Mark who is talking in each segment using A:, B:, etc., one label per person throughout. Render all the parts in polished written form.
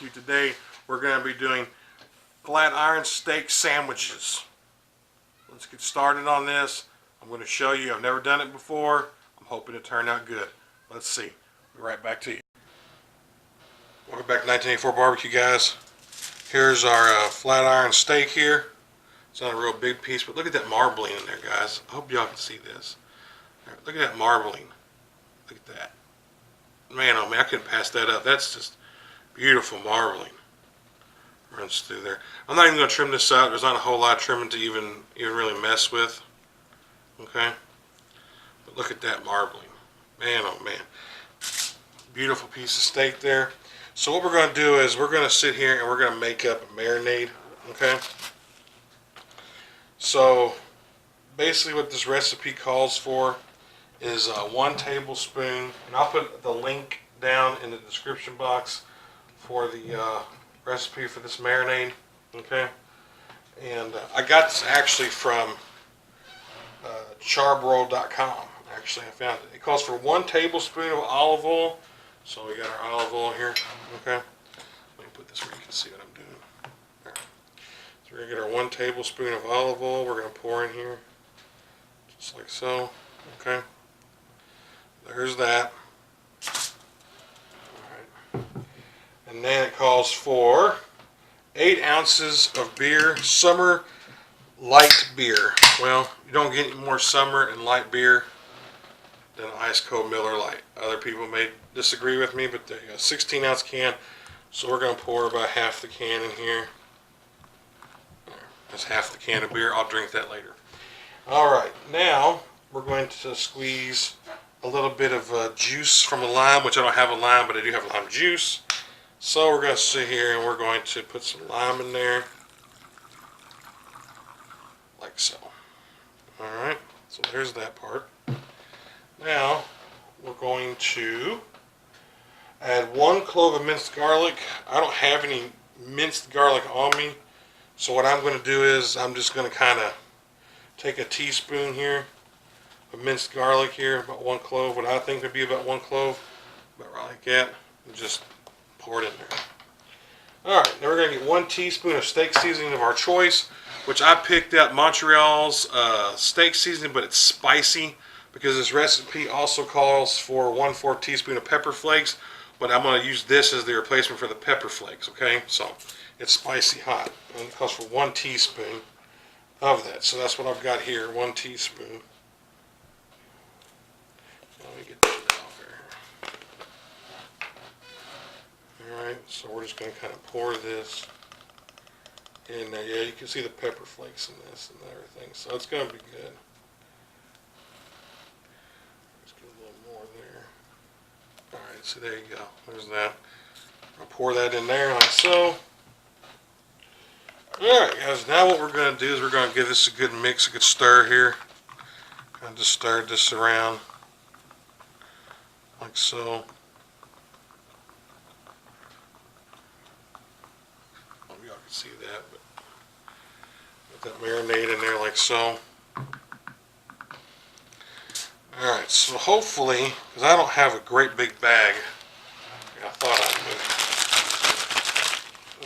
A: barbecue. Today we're going to be doing flat iron steak sandwiches. Let's get started on this. I'm going to show you. I've never done it before. I'm hoping it turned out good. Let's see. Be right back to you. Welcome back to 1984 Barbecue, guys. Here's our flat iron steak here. It's not a real big piece, but look at that marbling in there, guys. I hope y'all can see this. Right, look at that marbling. Look at that. Man, oh man, I couldn't pass that up. That's just beautiful marbling. Runs through there. I'm not even going to trim this out. There's not a whole lot of trimming to even really mess with. Okay? But look at that marbling. Man, oh man. Beautiful piece of steak there. So what we're going to do is we're going to sit here and we're going to make up a marinade. Okay? So basically what this recipe calls for is 1 tablespoon, and I'll put the link down in the description box for the recipe for this marinade. Okay? And I got this actually from charbroil.com. Actually, I found it. It calls for 1 tablespoon of olive oil. So we got our olive oil here. Okay? Let me put this where you can see what I'm doing. All right. So we're going to get our 1 tablespoon of olive oil. We're going to pour in here. Just like so. Okay? There's that. Alright. And then it calls for 8 ounces of beer, summer light beer. Well, you don't get any more summer and light beer than an ice cold Miller Lite. Other people may disagree with me, but they got a 16-ounce can. So we're going to pour about half the can in here. That's half the can of beer. I'll drink that later. Alright, now we're going to squeeze a little bit of juice from a lime, which I don't have a lime, but I do have lime juice. So we're going to sit here and we're going to put some lime in there, like so. Alright, so there's that part. Now we're going to add 1 clove of minced garlic. I don't have any minced garlic on me, so what I'm going to do is I'm just going to kind of take a teaspoon here of minced garlic here, about 1 clove, what I think would be about 1 clove, about right like that, and just pour it in there. Alright, now we're going to get 1 teaspoon of steak seasoning of our choice, which I picked out Montreal's steak seasoning, but it's spicy, because this recipe also calls for 1/4 teaspoon of pepper flakes, but I'm going to use this as the replacement for the pepper flakes, okay? So, it's spicy hot, and it calls for 1 teaspoon of that. So that's what I've got here, 1 teaspoon. Let me get that off here. Alright, so we're just going to kind of pour this in there. Yeah, you can see the pepper flakes in this and everything, so it's going to be good. Just get a little more there. Alright, so there you go. There's that. I'll pour that in there like so. Alright guys, now what we're going to do is we're going to give this a good mix, a good stir here. Kind of just stir this around like so. Y'all can see that, but put that marinade in there like so. Alright, so hopefully, because I don't have a great big bag, like I thought I would.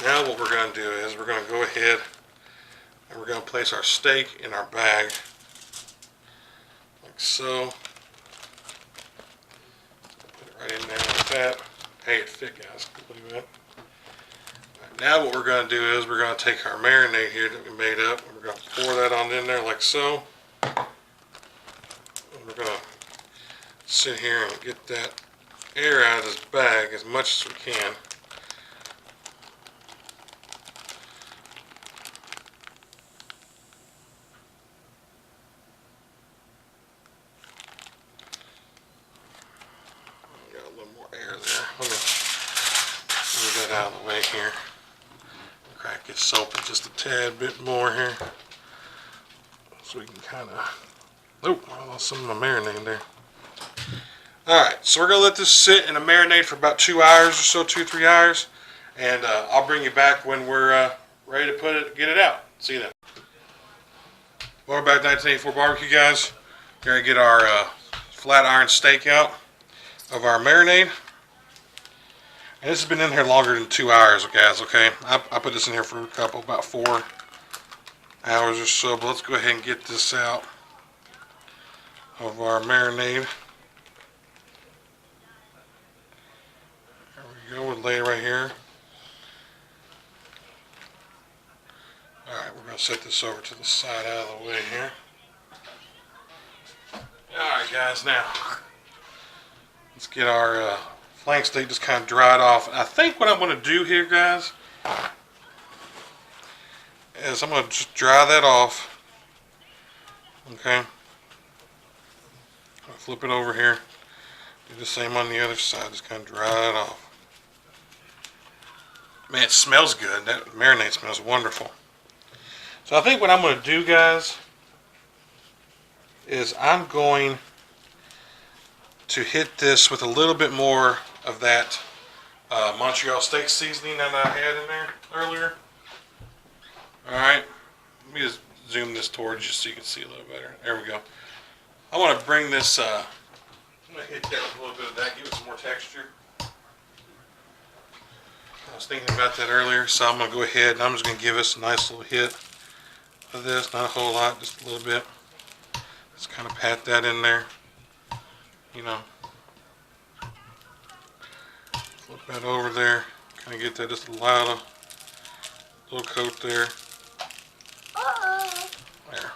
A: Now what we're going to do is we're going to go ahead and we're going to place our steak in our bag, like so. Put it right in there like that. Hey, it fit, guys. Look at that. Right, now what we're going to do is we're going to take our marinade here that we made up, and we're going to pour that on in there like so. And we're going to sit here and get that air out of this bag as much as we can. Got a little more air there. Let me move that out of the way here. Crack this open just a tad bit more here, so we can kind of. Oh, I lost some of my marinade there. Alright, so we're going to let this sit in a marinade for about 2 hours or so, 2-3 hours. And I'll bring you back when we're ready to get it out. See you then. Welcome back to 1984 Barbecue, guys. We're going to get our flat iron steak out of our marinade. And this has been in here longer than 2 hours, guys, okay? I put this in here for about 4 hours or so. But let's go ahead and get this out of our marinade. There we go, we'll lay it right here. Alright, we're going to set this over to the side out of the way here. Alright guys, now let's get our flank steak just kind of dried off. I think what I'm going to do here, guys, is I'm going to just dry that off. Okay. I'll flip it over here. Do the same on the other side. Just kind of dry it off. Man, it smells good. That marinade smells wonderful. So I think what I'm going to do, guys, is I'm going to hit this with a little bit more of that Montreal steak seasoning that I had in there earlier. Alright, let me just zoom this towards you so you can see a little better. There we go. I want to bring this, I'm going to hit that with a little bit of that, give it some more texture. I was thinking about that earlier, so I'm going to go ahead and I'm just going to give us a nice little hit of this. Not a whole lot, just a little bit. Just kind of pat that in there, you know. Flip that over there, kind of get that just a little coat there. There.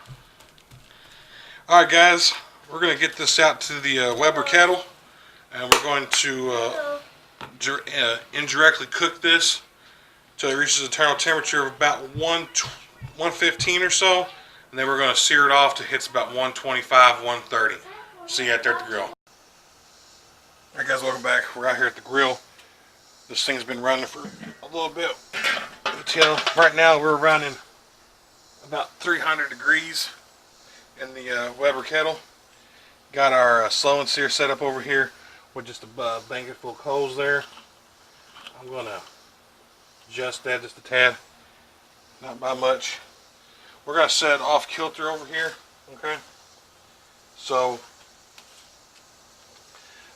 A: Alright guys, we're going to get this out to the Weber kettle, and we're going to indirectly cook this until it reaches a internal temperature of about 115 or so, and then we're going to sear it off to hits about 125, 130. See you out there at the grill. Alright guys, welcome back. We're out here at the grill. This thing's been running for a little bit. Until right now we're running about 300 degrees in the Weber kettle. Got our slow and sear set up over here with just a blanket full of coals there. I'm going to adjust that just a tad, not by much. We're going to set it off kilter over here, okay? So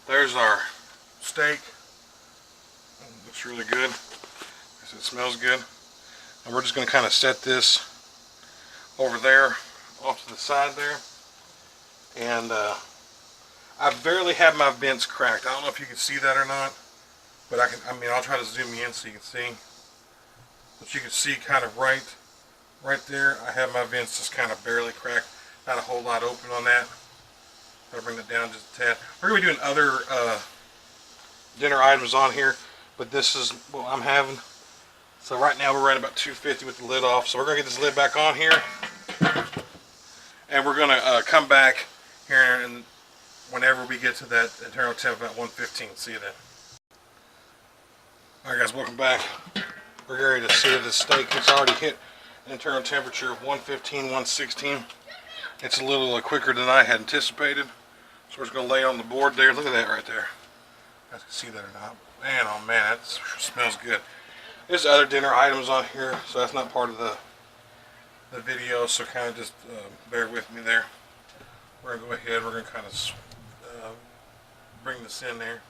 A: there's our steak. Looks really good. It smells good. And we're just going to kind of set this over there, off to the side there. And I barely have my vents cracked. I don't know if you can see that or not, but I'll try to zoom you in so you can see. But you can see kind of right there, I have my vents just kind of barely cracked. Not a whole lot open on that. Gotta bring it down just a tad. We're going to be doing other dinner items on here, but this is what I'm having. So right now we're running about 250 with the lid off. So we're going to get this lid back on here. And we're going to come back here and whenever we get to that internal temp at 115. See you then. Alright guys, welcome back. We're ready to sear this steak. It's already hit an internal temperature of 115, 116. It's a little quicker than I had anticipated. So we're just going to lay it on the board there. Look at that right there. You guys can see that or not. Man, oh man, that smells good. There's other dinner items on here, so that's not part of the video, so kind of just bear with me there. We're going to go ahead, we're going to kind of bring this in there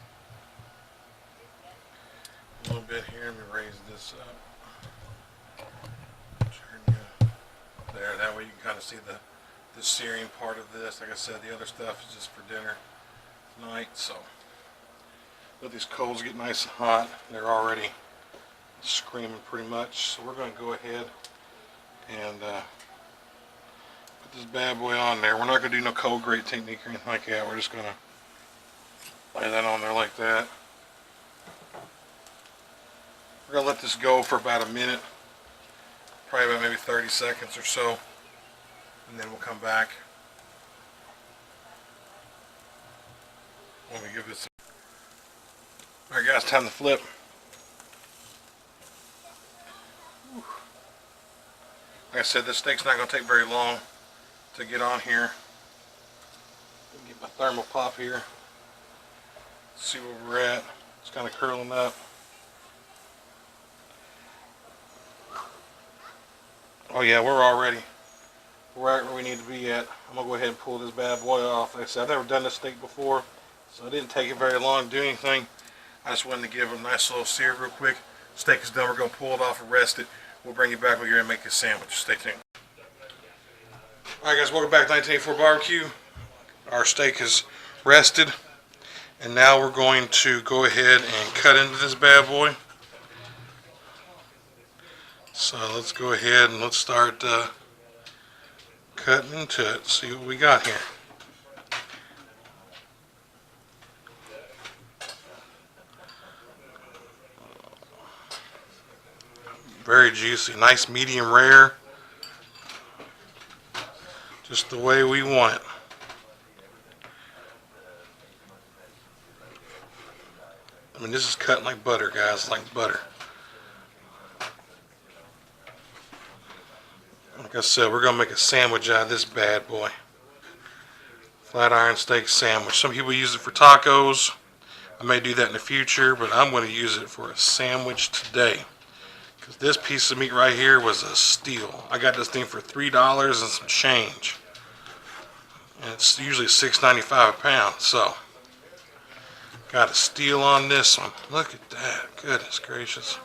A: a little bit here. Let me raise this up. Turn you there, that way you can kind of see the searing part of this. Like I said, the other stuff is just for dinner tonight, so let these coals get nice and hot. They're already screaming pretty much, so we're going to go ahead and put this bad boy on there. We're not going to do no cold grate technique or anything like that. We're just going to lay that on there like that. We're going to let this go for about a minute, probably about maybe 30 seconds or so, and then we'll come back when we give this. Alright guys, time to flip. Like I said, this steak's not going to take very long to get on here. Get my thermal pop here. See where we're at. It's kind of curling up. Oh yeah, we're right where we need to be at. I'm going to go ahead and pull this bad boy off. Like I said, I've never done this steak before, so it didn't take it very long to do anything. I just wanted to give them a nice little sear real quick. Steak is done. We're going to pull it off and rest it. We'll bring you back when you're going to make a sandwich. Stay tuned. Alright guys, welcome back to 1984 Barbecue. Our steak is rested. And now we're going to go ahead and cut into this bad boy. So let's go ahead and let's start cutting into it. See what we got here. Very juicy, nice medium rare. Just the way we want it. I mean, this is cutting like butter, guys, like butter. Like I said, we're going to make a sandwich out of this bad boy. Flat iron steak sandwich. Some people use it for tacos. I may do that in the future, but I'm going to use it for a sandwich today. Because this piece of meat right here was a steal. I got this thing for $3 and some change. And it's usually $6.95 a pound, so got a steal on this one. Look at that. Goodness gracious.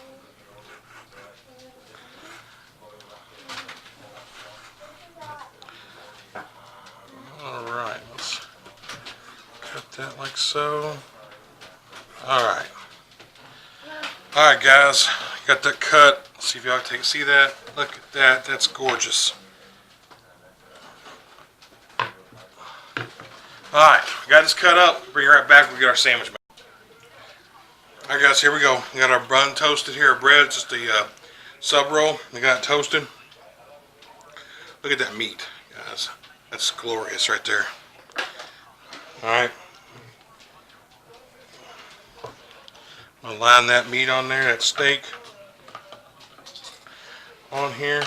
A: Alright, let's cut that like so. Alright. Alright guys, got that cut. Let's see if y'all can see that. Look at that. That's gorgeous. Alright, we got this cut up. Bring it right back. We'll get our sandwich back. Alright guys, here we go. We got our bun toasted here. Our bread, just a sub roll. We got it toasted. Look at that meat, guys. That's glorious right there. Alright. I'll line that meat on there, that steak on here.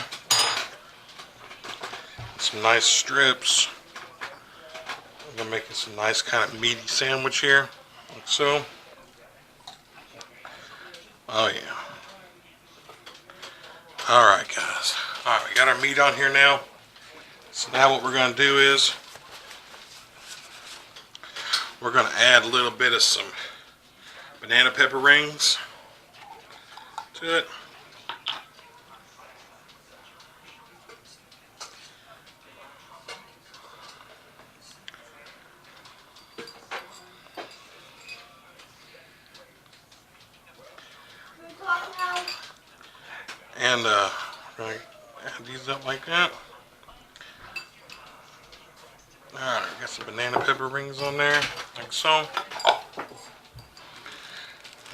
A: Some nice strips. I'm going to make it some nice kind of meaty sandwich here, like so. Oh yeah. Alright guys. Alright, we got our meat on here now. So now what we're going to do is we're going to add a little bit of some banana pepper rings to it. And we're going to add these up like that. Alright, got some banana pepper rings on there, like so.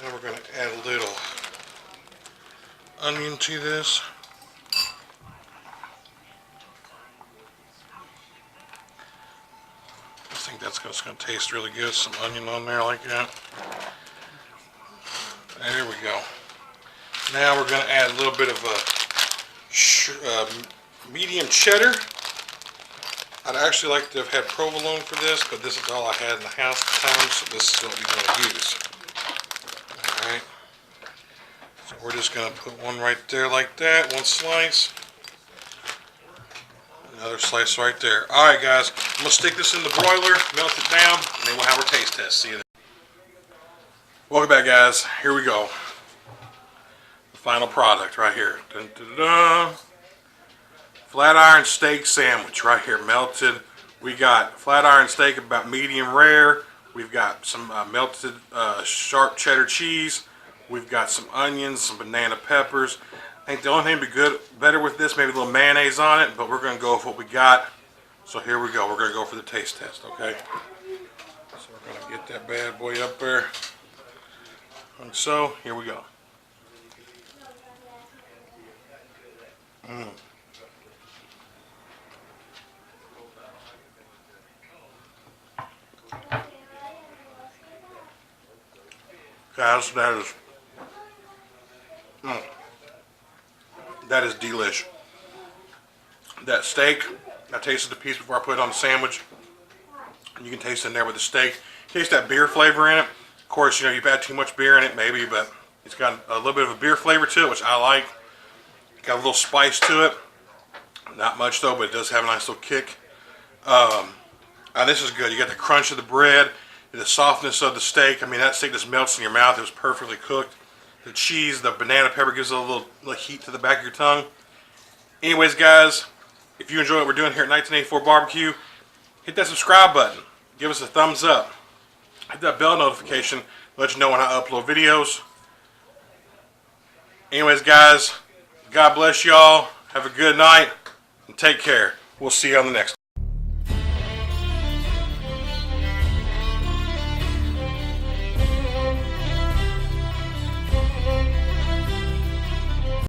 A: Now we're going to add a little onion to this. I think that's just going to taste really good. Some onion on there like that. There we go. Now we're going to add a little bit of a medium cheddar. I'd actually like to have had provolone for this, but this is all I had in the house at the time, so this is what we're going to use. Alright. So we're just going to put one right there like that, one slice. Another slice right there. Alright guys, I'm going to stick this in the broiler, melt it down, and then we'll have our taste test. See you then. Welcome back guys, here we go. Final product right here. Dun, dun, dun. Flat iron steak sandwich right here, melted. We got flat iron steak about medium rare. We've got some melted sharp cheddar cheese. We've got some onions, some banana peppers. I think the only thing would be better with this, maybe a little mayonnaise on it, but we're going to go with what we got. So here we go. We're going to go for the taste test, okay? So we're going to get that bad boy up there. And so, here we go. Guys, that is delish. That steak, I tasted the piece before I put it on the sandwich. You can taste it in there with the steak. Taste that beer flavor in it. Of course, you know, you've had too much beer in it maybe, but it's got a little bit of a beer flavor to it, which I like. Got a little spice to it. Not much though, but it does have a nice little kick. This is good. You got the crunch of the bread. The softness of the steak, I mean, that steak just melts in your mouth. It was perfectly cooked. The cheese, the banana pepper gives it a little heat to the back of your tongue. Anyways, guys, if you enjoy what we're doing here at 1984 Barbecue, hit that subscribe button. Give us a thumbs up. Hit that bell notification. Let you know when I upload videos. Anyways, guys, God bless y'all. Have a good night and take care. We'll see you on the next one.